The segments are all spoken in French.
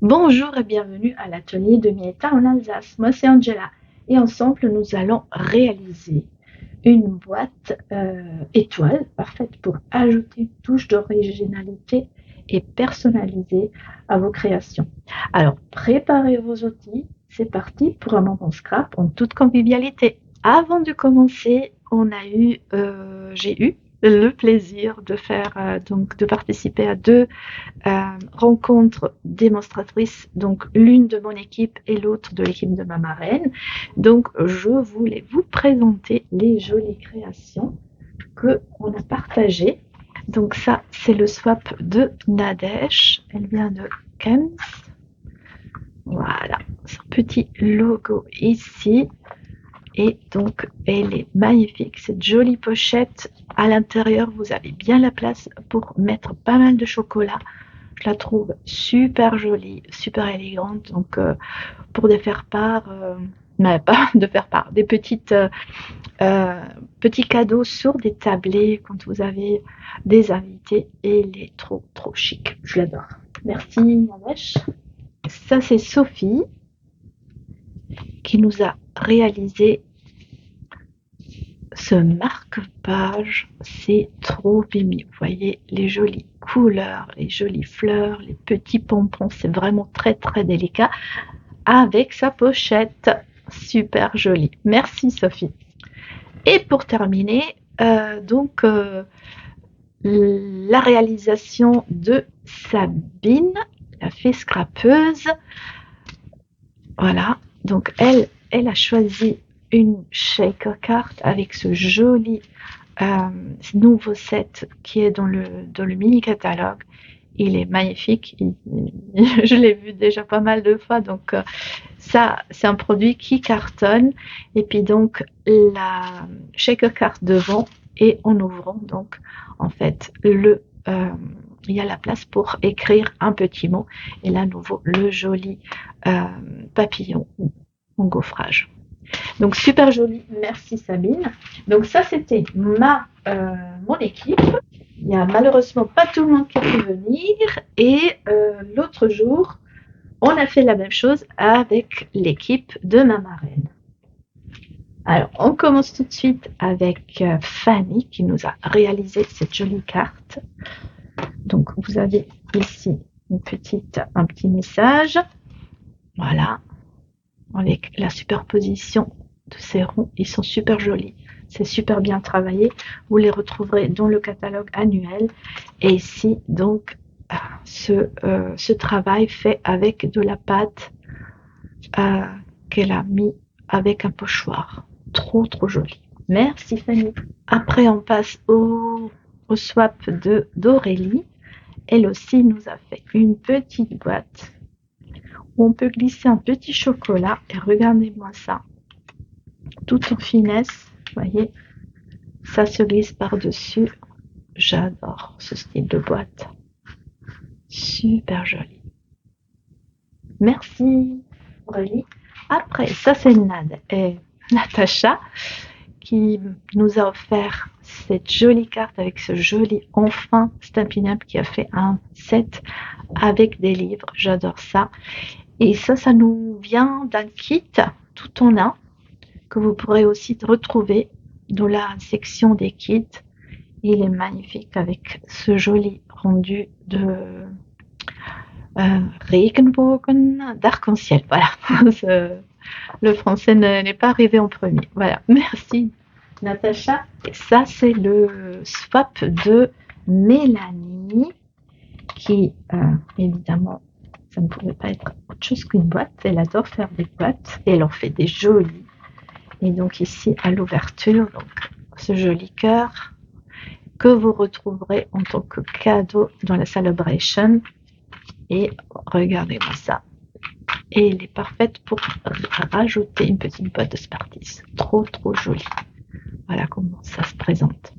Bonjour et bienvenue à l'atelier de Mieta en Alsace. Moi c'est Angela et ensemble nous allons réaliser une boîte étoile parfaite pour ajouter une touche d'originalité et personnaliser à vos créations. Alors préparez vos outils, c'est parti pour un moment scrap en toute convivialité. Avant de commencer, j'ai eu le plaisir de de participer à deux rencontre démonstratrice, donc l'une de mon équipe et l'autre de l'équipe de ma marraine. Donc je voulais vous présenter les jolies créations que on a partagées. Donc ça, c'est le swap de Nadesh. Elle vient de Kems. Voilà, son petit logo ici. Et donc, elle est magnifique, cette jolie pochette. À l'intérieur, vous avez bien la place pour mettre pas mal de chocolat. Je la trouve super jolie, super élégante. Donc, pour des faire-part, mais pas de faire-part, des petits cadeaux sur des tablets quand vous avez des invités. Et elle est trop, trop chic. Je l'adore. Merci, Navesh. Ça, c'est Sophie qui nous a réalisé ce marque-page. C'est trop mimi. Vous voyez les jolies couleurs, les jolies fleurs, les petits pompons. C'est vraiment très, très délicat. Avec sa pochette. Super jolie. Merci Sophie. Et pour terminer, la réalisation de Sabine, la fée scrapeuse. Voilà. Donc elle a choisi une shaker carte avec ce joli nouveau set qui est dans le mini catalogue. Il est magnifique. Je l'ai vu déjà pas mal de fois. Donc ça, c'est un produit qui cartonne. Et puis donc la shaker carte devant et en ouvrant, donc en fait il y a la place pour écrire un petit mot. Et là, nouveau, le joli papillon en gaufrage. Donc super joli, merci Sabine. Donc ça c'était mon équipe. Il n'y a malheureusement pas tout le monde qui a pu venir. Et l'autre jour, on a fait la même chose avec l'équipe de ma marraine. Alors, on commence tout de suite avec Fanny qui nous a réalisé cette jolie carte. Donc, vous avez ici un petit message. Voilà. Avec la superposition de ces ronds. Ils sont super jolis. C'est super bien travaillé. Vous les retrouverez dans le catalogue annuel. Et ici, donc, ce travail fait avec de la pâte qu'elle a mis avec un pochoir. Trop, trop joli. Merci Fanny. Après, on passe au swap d'Aurélie. Elle aussi nous a fait une petite boîte où on peut glisser un petit chocolat. Et regardez-moi ça. Tout en finesse. Vous voyez, ça se glisse par-dessus. J'adore ce style de boîte. Super joli. Merci Aurélie. Après, ça c'est Natacha qui nous a offert cette jolie carte avec ce joli enfin Stampin' Up qui a fait un set avec des livres. J'adore ça. Et ça nous vient d'un kit tout en un que vous pourrez aussi retrouver dans la section des kits. Il est magnifique avec ce joli rendu de Regenbogen, d'arc-en-ciel. Voilà. Le français n'est pas arrivé en premier. Voilà. Merci Natacha. Et ça, c'est le swap de Mélanie qui, évidemment, ça ne pouvait pas être autre chose qu'une boîte. Elle adore faire des boîtes et elle en fait des jolies. Et donc ici, à l'ouverture, donc ce joli cœur que vous retrouverez en tant que cadeau dans la Celebration. Et regardez-moi ça. Et elle est parfaite pour rajouter une petite boîte de Smarties. Trop, trop jolie. Voilà comment ça se présente.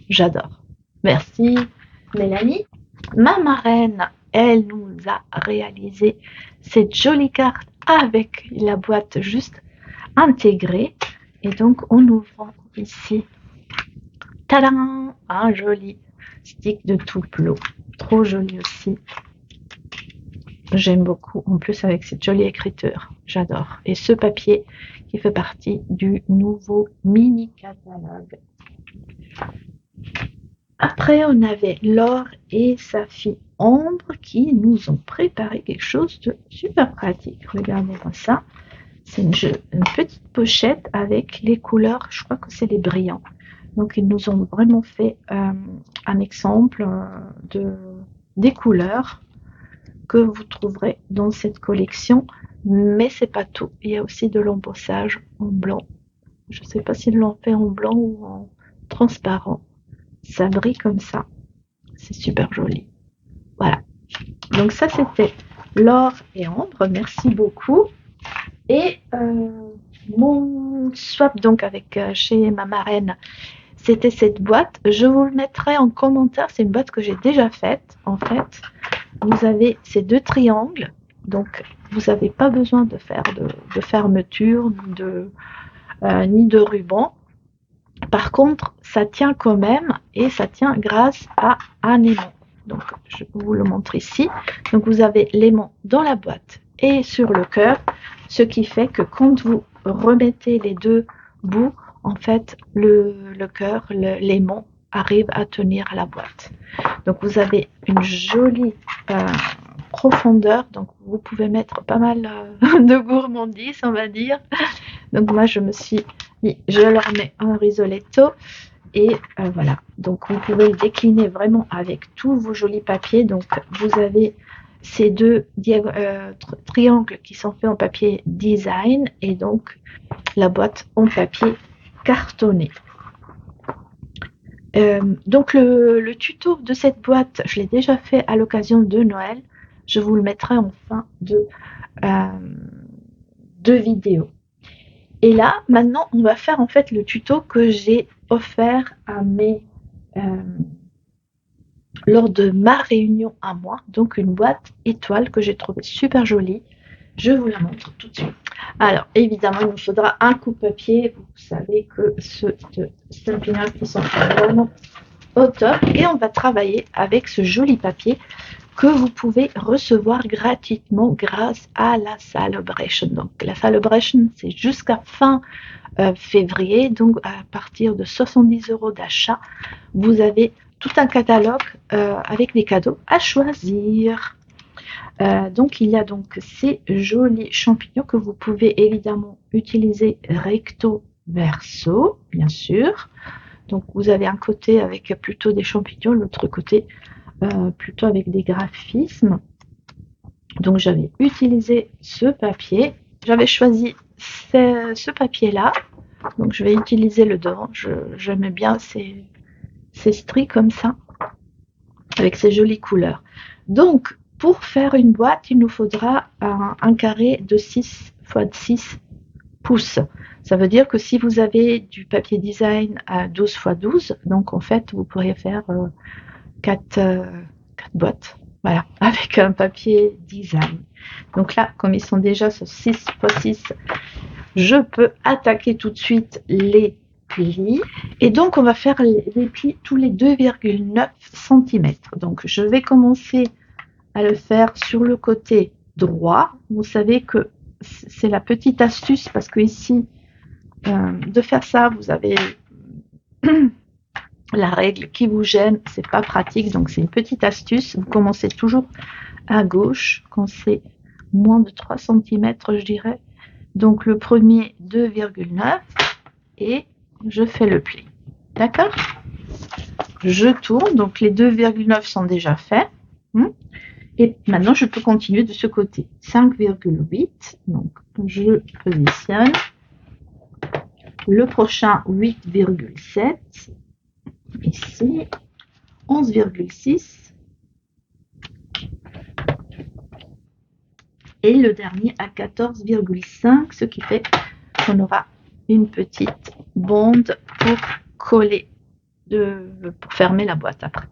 J'adore. Merci Mélanie. Ma marraine, elle nous a réalisé cette jolie carte avec la boîte juste intégrée. Et donc, en ouvrant ici, tadam, un joli stick de Tuplo. Trop joli aussi. j'aime beaucoup, en plus avec cette jolie écriture, j'adore. Et ce papier qui fait partie du nouveau mini catalogue. Après, on avait Laure et sa fille Ambre qui nous ont préparé quelque chose de super pratique. Regardez-moi ça. C'est une petite pochette avec les couleurs, je crois que c'est les brillants. Donc, ils nous ont vraiment fait un exemple des couleurs que vous trouverez dans cette collection. Mais c'est pas tout. Il y a aussi de l'embossage en blanc. Je ne sais pas s'ils l'ont fait en blanc ou en transparent. Ça brille comme ça. C'est super joli. Voilà. Donc ça, c'était Laure et Ambre. Merci beaucoup. Et mon swap donc avec chez ma marraine, c'était cette boîte. Je vous le mettrai en commentaire. C'est une boîte que j'ai déjà faite. En fait, vous avez ces deux triangles. Donc, vous n'avez pas besoin de faire de fermeture ni de ruban. Par contre, ça tient quand même et ça tient grâce à un aimant. Donc, je vous le montre ici. Donc, vous avez l'aimant dans la boîte et sur le cœur, ce qui fait que quand vous remettez les deux bouts, en fait, le cœur, l'aimant arrive à tenir la boîte. Donc, vous avez une jolie profondeur. Donc, vous pouvez mettre pas mal de gourmandise, on va dire. Donc, moi, je me suis dit, je leur mets un risoletto. Et voilà, donc vous pouvez le décliner vraiment avec tous vos jolis papiers. Donc vous avez ces deux triangles qui sont faits en papier design et donc la boîte en papier cartonné. Donc le tuto de cette boîte, je l'ai déjà fait à l'occasion de Noël. Je vous le mettrai en fin de vidéo. Et là, maintenant, on va faire en fait le tuto que j'ai offert à lors de ma réunion à moi, donc une boîte étoile que j'ai trouvée super jolie. Je vous la montre tout de suite. Alors, évidemment, il nous faudra un coupe-papier. Vous savez que ceux de Stampin' Up qui sont vraiment au top. Et on va travailler avec ce joli papier que vous pouvez recevoir gratuitement grâce à la Celebration. Donc, la Celebration, c'est jusqu'à fin février. Donc, à partir de 70 € d'achat, vous avez tout un catalogue avec des cadeaux à choisir. Donc, il y a donc ces jolis champignons que vous pouvez évidemment utiliser recto verso, bien sûr. Donc, vous avez un côté avec plutôt des champignons, l'autre côté plutôt avec des graphismes. Donc, j'avais utilisé ce papier. J'avais choisi ce papier-là. Donc, je vais utiliser le devant. J'aime bien ces stries comme ça, avec ces jolies couleurs. Donc, pour faire une boîte, il nous faudra un carré de 6 x 6 pouces. Ça veut dire que si vous avez du papier design à 12 x 12, donc en fait, vous pourriez faire 4 boîtes, voilà, avec un papier design. Donc là, comme ils sont déjà sur 6 x 6, je peux attaquer tout de suite les plis. Et donc, on va faire les plis tous les 2,9 cm. Donc, je vais commencer à le faire sur le côté droit. Vous savez que c'est la petite astuce parce que ici, de faire ça, vous avez la règle qui vous gêne, c'est pas pratique, donc c'est une petite astuce. Vous commencez toujours à gauche quand c'est moins de 3 cm, je dirais. Donc le premier 2,9 et je fais le pli. D'accord? Je tourne, donc les 2,9 sont déjà faits. Et maintenant je peux continuer de ce côté. 5,8, donc je positionne. Le prochain 8,7. Ici, 11,6 et le dernier à 14,5, ce qui fait qu'on aura une petite bande pour coller, pour fermer la boîte après.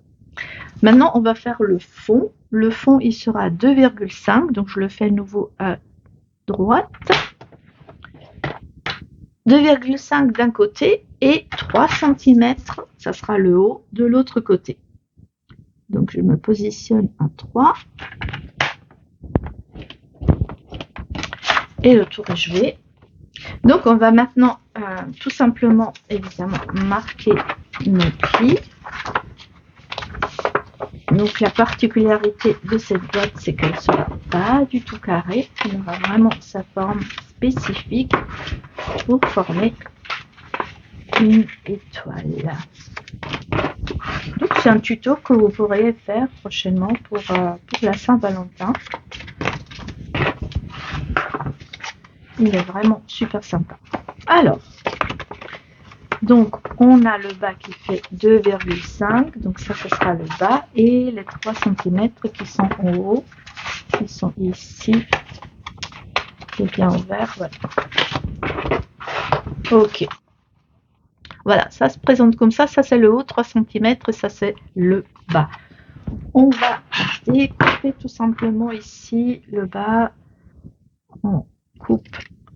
Maintenant, on va faire le fond. Le fond, il sera 2,5, donc je le fais à nouveau à droite. 2,5 d'un côté et 3 cm, ça sera le haut de l'autre côté. Donc je me positionne à 3. Et le tour est joué. Donc on va maintenant tout simplement évidemment marquer nos plis. Donc la particularité de cette boîte, c'est qu'elle ne sera pas du tout carrée, elle aura vraiment sa forme spécifique pour former une étoile. Donc c'est un tuto que vous pourrez faire prochainement pour la Saint-Valentin. Il est vraiment super sympa. Alors, donc on a le bas qui fait 2,5, donc ça ce sera le bas, et les 3 cm qui sont en haut, qui sont ici, et bien ouvert, voilà. Ok. Voilà, ça se présente comme ça c'est le haut, 3 cm, et ça c'est le bas. On va découper tout simplement ici le bas, on coupe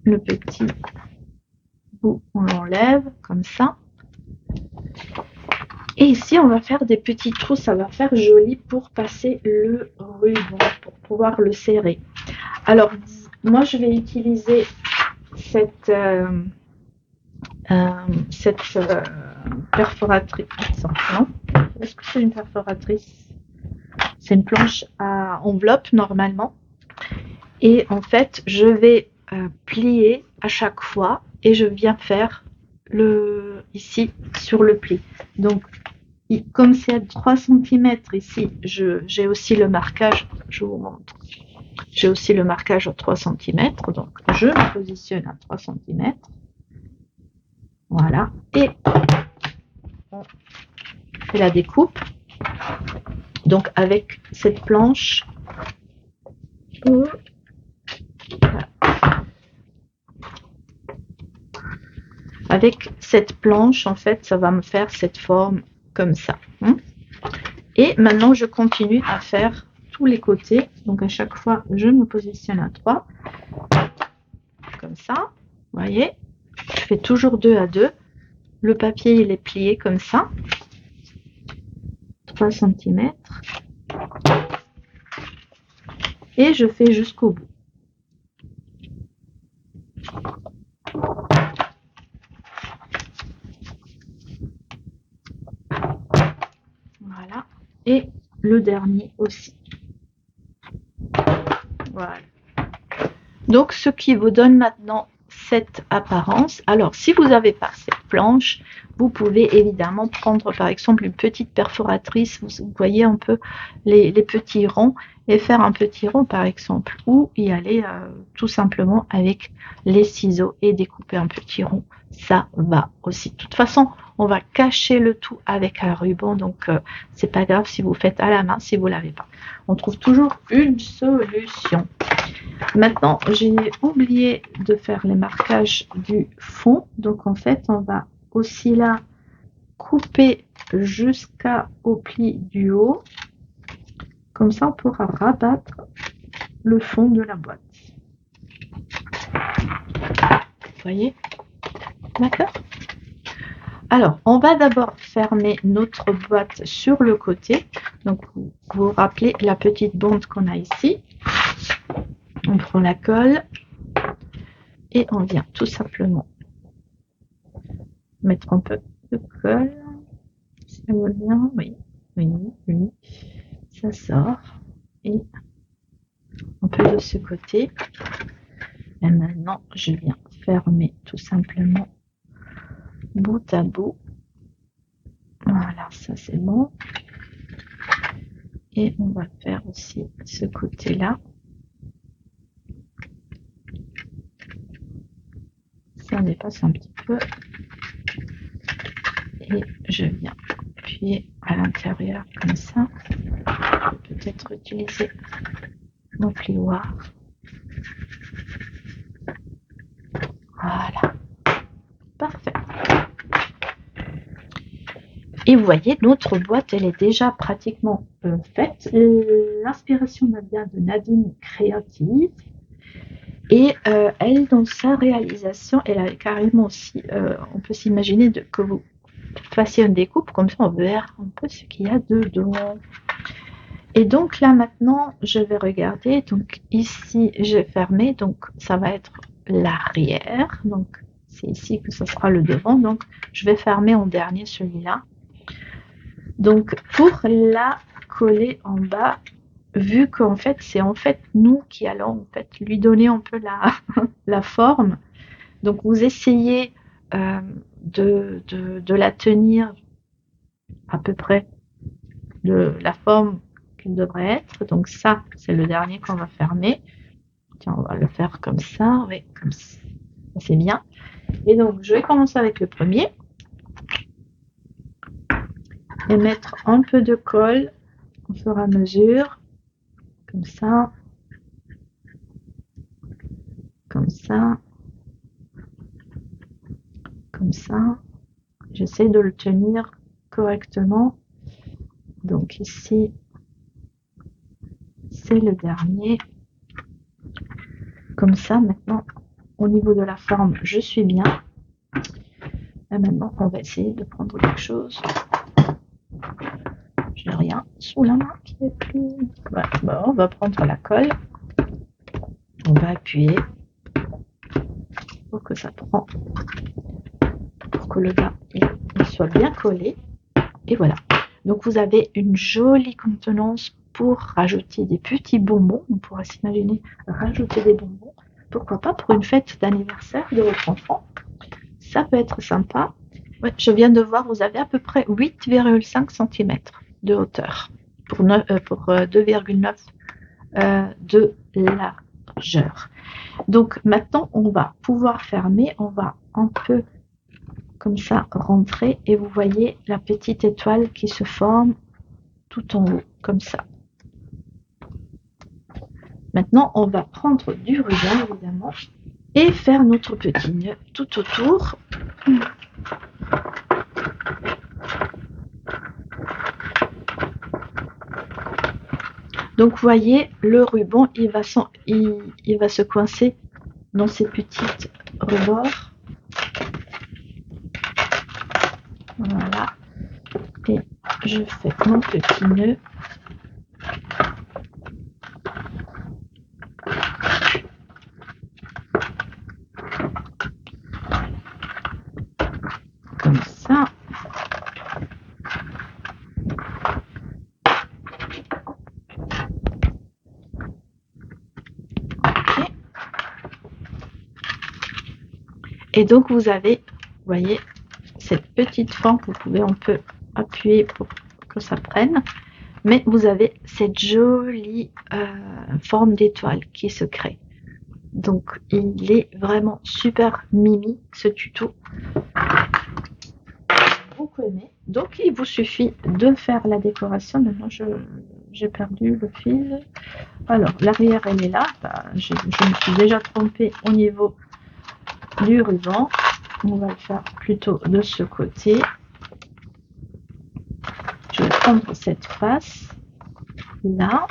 le petit bout, on l'enlève comme ça. Et ici, on va faire des petits trous, ça va faire joli pour passer le ruban, pour pouvoir le serrer. Alors, moi, je vais utiliser cette perforatrice. Non, est-ce que c'est une perforatrice? C'est une planche à enveloppe, normalement. Et en fait, je vais plier à chaque fois et je viens faire ici sur le pli. Donc, comme c'est à 3 cm ici, j'ai aussi le marquage, je vous montre. J'ai aussi le marquage à 3 cm, donc je me positionne à 3 cm. Voilà. Et on fait la découpe. Donc avec cette planche. Avec cette planche, en fait, ça va me faire cette forme comme ça. Et maintenant, je continue à faire tous les côtés. Donc, à chaque fois, je me positionne à 3. Comme ça. Vous voyez? Je fais toujours 2 à 2. Le papier, il est plié comme ça. 3 cm. Et je fais jusqu'au bout. Voilà. Et le dernier aussi. Voilà. Donc, ce qui vous donne maintenant cette apparence. Alors, si vous n'avez pas cette planche, vous pouvez évidemment prendre par exemple une petite perforatrice. Vous voyez un peu les petits ronds et faire un petit rond par exemple. Ou y aller tout simplement avec les ciseaux et découper un petit rond. Ça va aussi. De toute façon, on va cacher le tout avec un ruban. Donc, c'est pas grave si vous faites à la main, si vous l'avez pas. On trouve toujours une solution. Maintenant, j'ai oublié de faire les marquages du fond. Donc, en fait, on va aussi là couper jusqu'au pli du haut. Comme ça, on pourra rabattre le fond de la boîte. Vous voyez? D'accord? Alors, on va d'abord fermer notre boîte sur le côté. Donc, vous vous rappelez la petite bande qu'on a ici. On prend la colle et on vient tout simplement mettre un peu de colle. Ça va bien, oui, oui, oui. Ça sort et un peu de ce côté. Et maintenant, je viens fermer tout simplement bout à bout. Voilà, ça c'est bon. Et on va faire aussi ce côté-là. Ça dépasse un petit peu. Et je viens appuyer à l'intérieur comme ça. Peut-être utiliser mon plioir. Voilà. Parfait. Et vous voyez, notre boîte, elle est déjà pratiquement faite. L'inspiration me vient de Nadine Créative. Et elle, dans sa réalisation, elle a carrément aussi, on peut s'imaginer que vous fassiez une découpe, comme ça on verra un peu ce qu'il y a dedans. Et donc là maintenant, je vais regarder. Donc ici, j'ai fermé. Donc ça va être l'arrière. Donc c'est ici que ce sera le devant. Donc je vais fermer en dernier celui-là. Donc pour la coller en bas, vu qu'en fait c'est en fait nous qui allons en fait lui donner un peu la forme. Donc vous essayez de la tenir à peu près de la forme qu'il devrait être. Donc ça, c'est le dernier qu'on va fermer. Tiens, on va le faire comme ça. Oui, comme ça. C'est bien. Et donc, je vais commencer avec le premier. Et mettre un peu de colle au fur et à mesure. Comme ça. Comme ça. Comme ça. J'essaie de le tenir correctement. Donc ici, c'est le dernier. Comme ça, maintenant, au niveau de la forme, je suis bien. Et maintenant, on va essayer de prendre quelque chose. J'ai rien sous la main qui est plus... Ouais, bon, on va prendre la colle. On va appuyer pour que ça prend, pour que le bas il soit bien collé. Et voilà. Donc vous avez une jolie contenance pour rajouter des petits bonbons. On pourrait s'imaginer rajouter des bonbons. Pourquoi pas pour une fête d'anniversaire de votre enfant. Ça peut être sympa. Ouais, je viens de voir, vous avez à peu près 8,5 cm de hauteur pour 2,9 de largeur. Donc maintenant, on va pouvoir fermer, on va un peu comme ça rentrer et vous voyez la petite étoile qui se forme tout en haut, comme ça. Maintenant, on va prendre du ruban évidemment et faire notre petit nœud tout autour. Donc vous voyez, le ruban, il va se coincer dans ces petites rebords. Voilà. Et je fais mon petit nœud. Comme ça. Okay. Et donc vous avez, vous voyez, cette petite forme, vous pouvez un peu appuyer pour que ça prenne, mais vous avez cette jolie forme d'étoile qui se crée. Donc il est vraiment super mimi ce tuto. J'ai beaucoup aimé. Donc il vous suffit de faire la décoration. Maintenant j'ai perdu le fil. Alors l'arrière elle est là. Bah, je me suis déjà trompée au niveau du ruban. On va le faire plutôt de ce côté. Je vais prendre cette face là.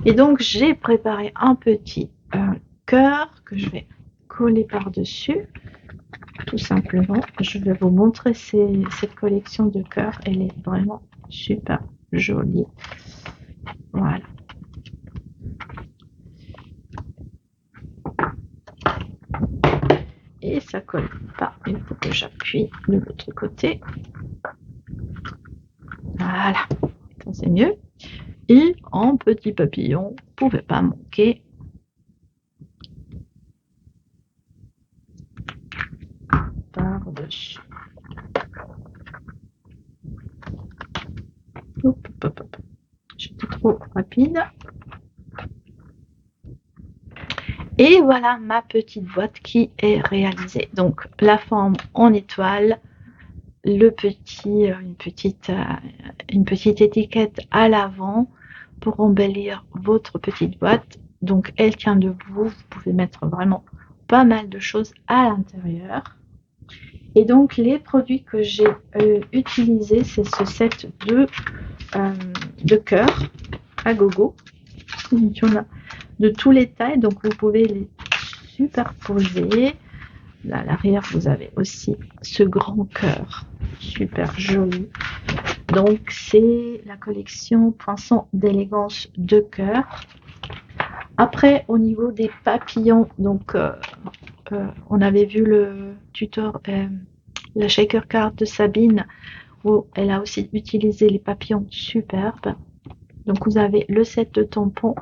Et donc j'ai préparé un petit cœur que je vais coller par-dessus. Tout simplement, je vais vous montrer cette collection de cœurs. Elle est vraiment super jolie. Voilà. Et ça colle pas. Il faut que j'appuie de l'autre côté. Voilà. Ça c'est mieux. Et en petit papillon, vous ne pouvez pas manquer. Par-dessus. Hop, hop, hop. J'étais trop rapide. Et voilà ma petite boîte qui est réalisée. Donc la forme en étoile, une petite étiquette à l'avant pour embellir votre petite boîte. Donc elle tient debout, vous pouvez mettre vraiment pas mal de choses à l'intérieur. Et donc les produits que j'ai utilisés, c'est ce set de cœurs à gogo. Il y en a de tous les tailles, donc vous pouvez les superposer. Là à l'arrière, vous avez aussi ce grand cœur super joli Donc c'est la collection Poinçon d'élégance de cœur. Après, au niveau des papillons, donc on avait vu le tuteur, la shaker card de Sabine, où elle a aussi utilisé les papillons superbes. Donc vous avez le set de tampons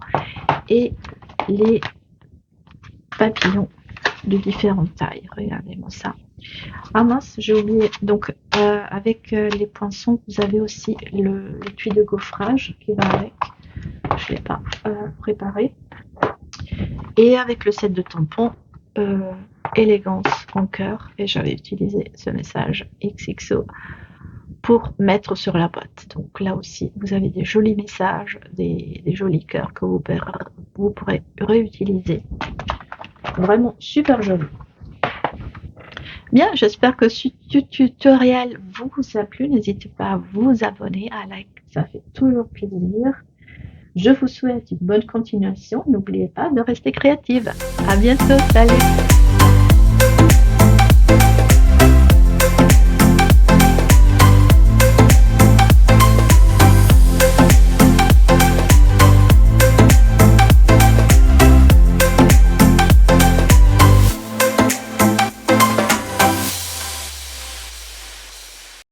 et les papillons de différentes tailles. Regardez-moi ça. Ah mince, j'ai oublié. Donc avec les poinçons, vous avez aussi l'étui de gaufrage qui va avec. Je ne l'ai pas préparé. Et avec le set de tampons, élégance en cœur. Et j'avais utilisé ce message XXO pour mettre sur la boîte. Donc là aussi, vous avez des jolis messages, des jolis cœurs que vous pourrez réutiliser. Vraiment super joli. Bien, j'espère que ce tutoriel vous a plu. N'hésitez pas à vous abonner, à like, ça fait toujours plaisir. Je vous souhaite une bonne continuation. N'oubliez pas de rester créative. À bientôt, salut!